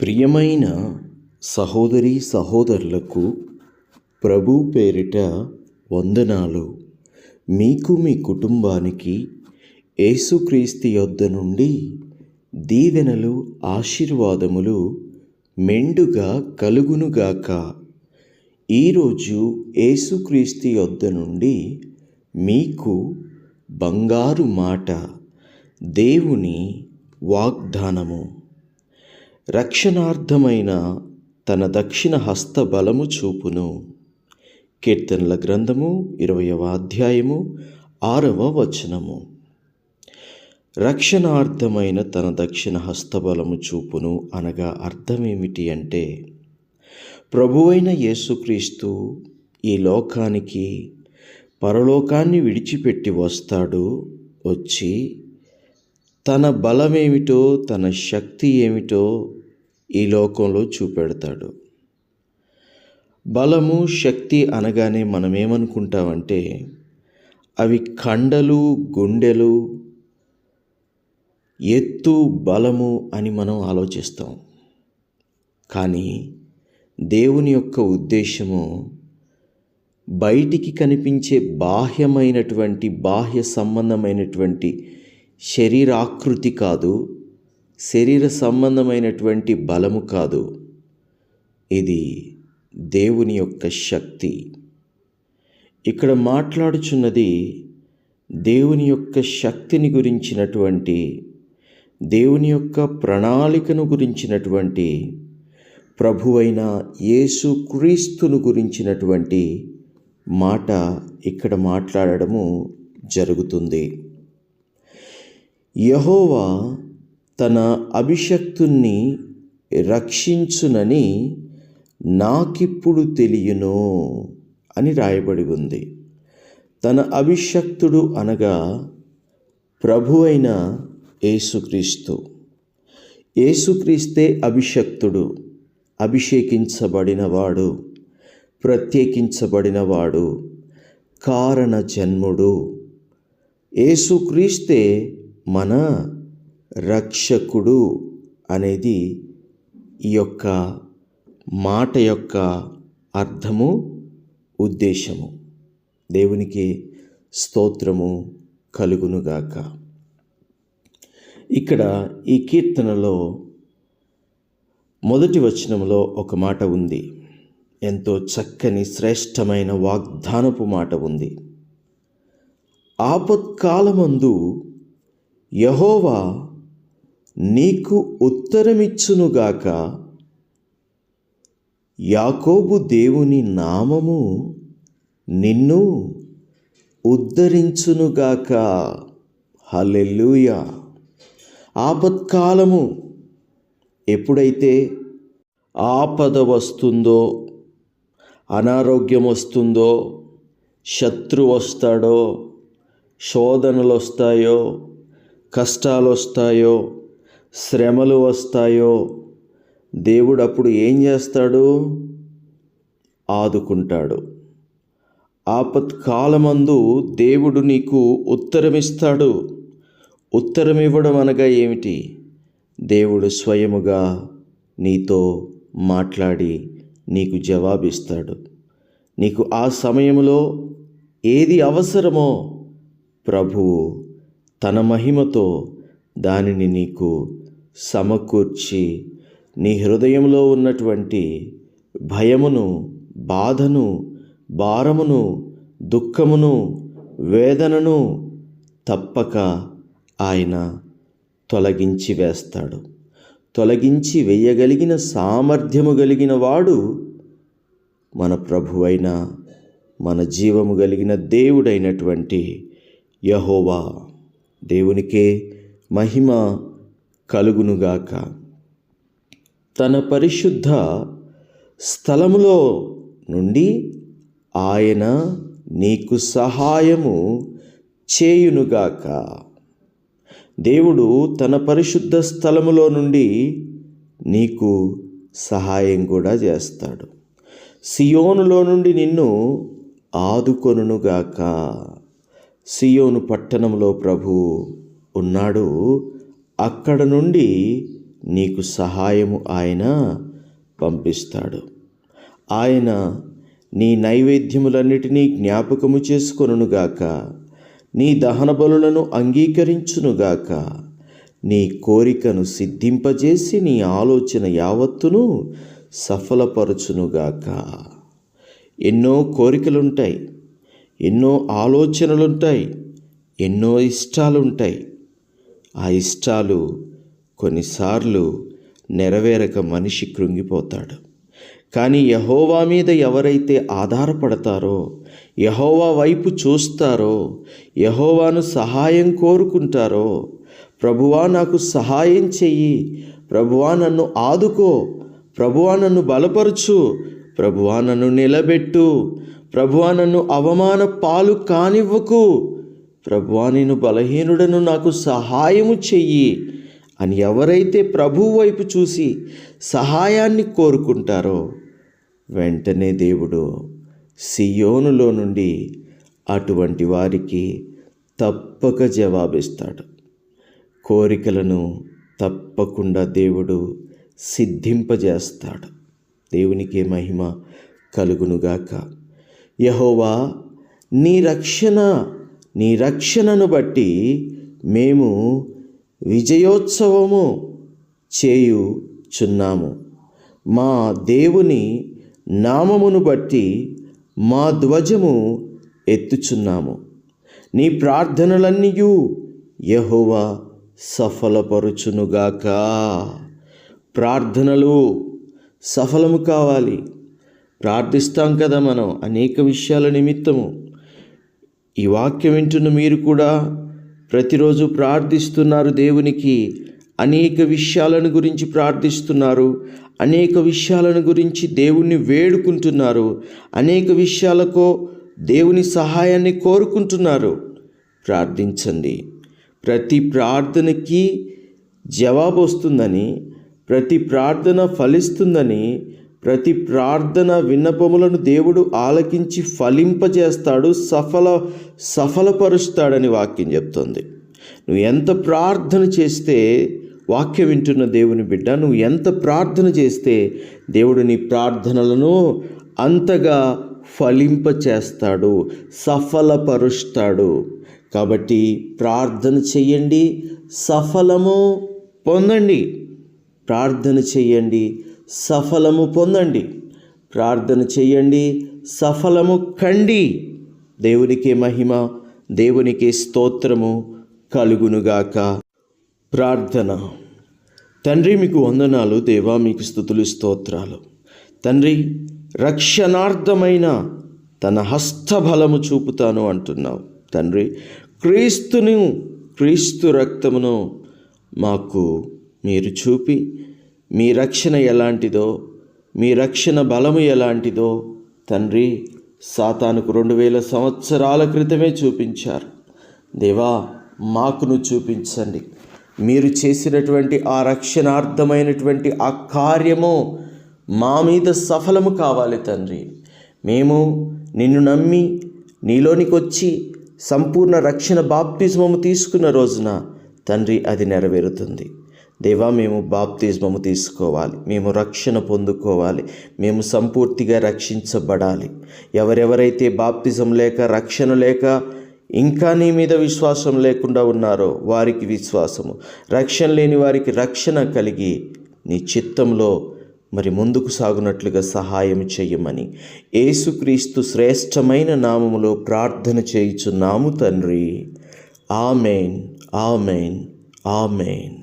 ప్రియమైన సహోదరీ సహోదరులకు ప్రభు పేరిట వందనాలు. మీకు మీ కుటుంబానికి యేసుక్రీస్తు యొద్ద నుండి దీవెనలు ఆశీర్వాదములు మెండుగా కలుగునుగాక. ఈరోజు యేసుక్రీస్తు యొద్ద నుండి మీకు బంగారు మాట, దేవుని వాగ్దానము. రక్షణార్థమైన తన దక్షిణ హస్త బలము చూపును. కీర్తనల గ్రంథము 20వ అధ్యాయము 6వ వచనము. రక్షణార్థమైన తన దక్షిణ హస్తబలము చూపును అనగా అర్థమేమిటి అంటే, ప్రభువైన యేసుక్రీస్తు ఈ లోకానికి పరలోకాన్ని విడిచిపెట్టి వస్తాడు. వచ్చి తన బలమేమిటో, తన శక్తి ఏమిటో ఈ లోకంలో చూపెడతాడు. బలము, శక్తి అనగానే మనం ఏమనుకుంటామంటే అవి కండలు, గుండెలు, ఎత్తు, బలము అని మనం ఆలోచిస్తాం. కానీ దేవుని యొక్క ఉద్దేశము బయటికి కనిపించే బాహ్య సంబంధమైనటువంటి శరీరాకృతి కాదు, శరీర సంబంధమైనటువంటి బలము కాదు. ఇది దేవుని యొక్క శక్తి. ఇక్కడ మాట్లాడుచున్నది దేవుని యొక్క శక్తిని గురించినటువంటి, దేవుని యొక్క ప్రణాళికను గురించినటువంటి, ప్రభువైన యేసుక్రీస్తును గురించినటువంటి మాట ఇక్కడ మాట్లాడడము జరుగుతుంది. యెహోవా తన అభిషిక్తుణ్ణి రక్షించునని నాకిప్పుడు తెలియను అని రాయబడి ఉంది. తన అభిషిక్తుడు అనగా ప్రభు అయిన యేసుక్రీస్తు. యేసుక్రీస్తే అభిషిక్తుడు, అభిషేకించబడినవాడు, ప్రత్యేకించబడినవాడు, కారణ జన్ముడు. యేసుక్రీస్తే మన రక్షకుడు అనేది ఈ యొక్క మాట యొక్క అర్థము, ఉద్దేశము. దేవునికి స్తోత్రము కలుగునుగాక. ఇక్కడ ఈ కీర్తనలో మొదటి వచనంలో ఒక మాట ఉంది. ఎంతో చక్కని శ్రేష్టమైన వాగ్దానపు మాట ఉంది. ఆపత్కాలమందు యెహోవా నీకు ఉత్తరమిచ్చునుగాక, యాకోబు దేవుని నామము నిన్ను ఉద్ధరించునుగాక. హల్లెలూయా. ఆపత్కాలము ఎప్పుడైతే ఆపద వస్తుందో, అనారోగ్యం వస్తుందో, శత్రువు వస్తాడో, శోధనలు వస్తాయో, కష్టాలు వస్తాయో, శ్రమలు వస్తాయో, దేవుడు అప్పుడు ఏం చేస్తాడు? ఆదుకుంటాడు. ఆపత్కాలమందు దేవుడు నీకు ఉత్తరమిస్తాడు. ఉత్తరం ఇవ్వడం అనగా ఏమిటి? దేవుడు స్వయముగా నీతో మాట్లాడి నీకు జవాబిస్తాడు. నీకు ఆ సమయంలో ఏది అవసరమో ప్రభువు తన మహిమతో దానిని నీకు సమకూర్చి, నీ హృదయంలో ఉన్నటువంటి భయమును, బాధను, భారమును, దుఃఖమును, వేదనను తప్పక ఆయన తొలగించి వేస్తాడు. తొలగించి వేయగలిగిన సామర్థ్యము కలిగిన వాడు మన ప్రభువైన, మన జీవము కలిగిన దేవుడైనటువంటి యెహోవా. దేవునికే మహిమ కలుగునుగాక. తన పరిశుద్ధ స్థలములో నుండి ఆయన నీకు సహాయము చేయునుగాక. దేవుడు తన పరిశుద్ధ స్థలములో నుండి నీకు సహాయం కూడా చేస్తాడు. సియోనులో నుండి నిన్ను ఆదుకొనుగాక. సియోను పట్టణంలో ప్రభు ఉన్నాడు. అక్కడ నుండి నీకు సహాయము ఆయన పంపిస్తాడు. ఆయన నీ నైవేద్యములన్నిటినీ జ్ఞాపకము చేసుకొనుగాక, నీ దహన బలులను అంగీకరించునుగాక, నీ కోరికను సిద్ధింపజేసి నీ ఆలోచన యావత్తును సఫలపరచునుగాక. ఎన్నో కోరికలుంటాయి, ఎన్నో ఆలోచనలుంటాయి, ఎన్నో ఇష్టాలుంటాయి. ఆ ఇష్టాలు కొన్నిసార్లు నెరవేరక మనిషి కృంగిపోతాడు. కానీ యెహోవా మీద ఎవరైతే ఆధారపడతారో, యెహోవా వైపు చూస్తారో, యెహోవాను సహాయం కోరుకుంటారో, ప్రభువా నాకు సహాయం చెయ్యి, ప్రభువా నన్ను ఆదుకో, ప్రభువా నన్ను బలపరచు, ప్రభువా నన్ను నిలబెట్టు, ప్రభువా నన్ను అవమాన పాలు కానివ్వకు, ప్రభువా నేను బలహీనుడను, నాకు సహాయము చెయ్యి అని ఎవరైతే ప్రభువు వైపు చూసి సహాయాన్ని కోరుకుంటారో, వెంటనే దేవుడు సియోనులో నుండి అటువంటి వారికి తప్పక జవాబిస్తాడు. కోరికలను తప్పకుండా దేవుడు సిద్ధింపజేస్తాడు. దేవునికి మహిమ కలుగునుగాక. యెహోవా నీ రక్షణను బట్టి మేము విజయోత్సవము చేయుచున్నాము. మా దేవుని నామమును బట్టి మా ధ్వజము ఎత్తుచున్నాము. నీ ప్రార్థనలన్నీయు యెహోవా సఫలపరుచునుగాక. ప్రార్థనలు సఫలము కావాలి. ప్రార్థిస్తాం కదా మనం అనేక విషయాల నిమిత్తము. ఈ వాక్యం వింటున్న మీరు కూడా ప్రతిరోజు ప్రార్థిస్తున్నారు. దేవునికి అనేక విషయాలను గురించి ప్రార్థిస్తున్నారు, అనేక విషయాలను గురించి దేవుణ్ణి వేడుకుంటున్నారు, అనేక విషయాలకు దేవుని సహాయాన్ని కోరుకుంటున్నారు. ప్రార్థించండి. ప్రతి ప్రార్థనకి జవాబు వస్తుందని, ప్రతి ప్రార్థన ఫలిస్తుందని, ప్రతి ప్రార్థన విన్నపములను దేవుడు ఆలకించి ఫలింపజేస్తాడు, సఫలపరుస్తాడని వాక్యం చెప్తుంది. నువ్వు ఎంత ప్రార్థన చేస్తే, వాక్యం వింటున్న దేవుని బిడ్డ, నువ్వు ఎంత ప్రార్థన చేస్తే దేవుడు నీ ప్రార్థనలను అంతగా ఫలింపచేస్తాడు, సఫలపరుస్తాడు. కాబట్టి ప్రార్థన చెయ్యండి, సఫలము పొందండి. ప్రార్థన చెయ్యండి, సఫలము పొందండి. ప్రార్థన చెయ్యండి, సఫలము కండి. దేవునికి మహిమ, దేవునికి స్తోత్రము కలుగునుగాక. ప్రార్థన. తండ్రి మీకు వందనాలు, దేవా మీకు స్తుతులు స్తోత్రాలు. తండ్రి, రక్షణార్థమైన తన హస్తబలము చూపుతాను అంటున్నావు తండ్రి. క్రీస్తు రక్తమును మాకు మీరు చూపి, మీ రక్షణ ఎలాంటిదో, మీ రక్షణ బలము ఎలాంటిదో తండ్రి సాతానుకు 2000 సంవత్సరాల క్రితమే చూపించారు. దేవా, మాకును చూపించండి. మీరు చేసినటువంటి ఆ రక్షణార్థమైనటువంటి ఆ కార్యము మా మీద సఫలము కావాలి తండ్రి. మేము నిన్ను నమ్మి నీలోనికి వచ్చి సంపూర్ణ రక్షణ బాప్తిస్మము తీసుకున్న రోజున తండ్రి అది నెరవేరుతుంది. దేవా, మేము బాప్తిస్మము తీసుకోవాలి, మేము రక్షణ పొందుకోవాలి, మేము సంపూర్తిగా రక్షించబడాలి. ఎవరెవరైతే బాప్తిజం లేక, రక్షణ లేక, ఇంకా నీ మీద విశ్వాసం లేకుండా ఉన్నారో వారికి విశ్వాసము, రక్షణ లేని వారికి రక్షణ కలిగి నీ చిత్తంలో మరి ముందుకు సాగునట్లుగా సహాయం చెయ్యమని యేసుక్రీస్తు శ్రేష్టమైన నామములో ప్రార్థన చేయుచున్నాము తండ్రి. ఆమేన్, ఆమేన్, ఆమేన్.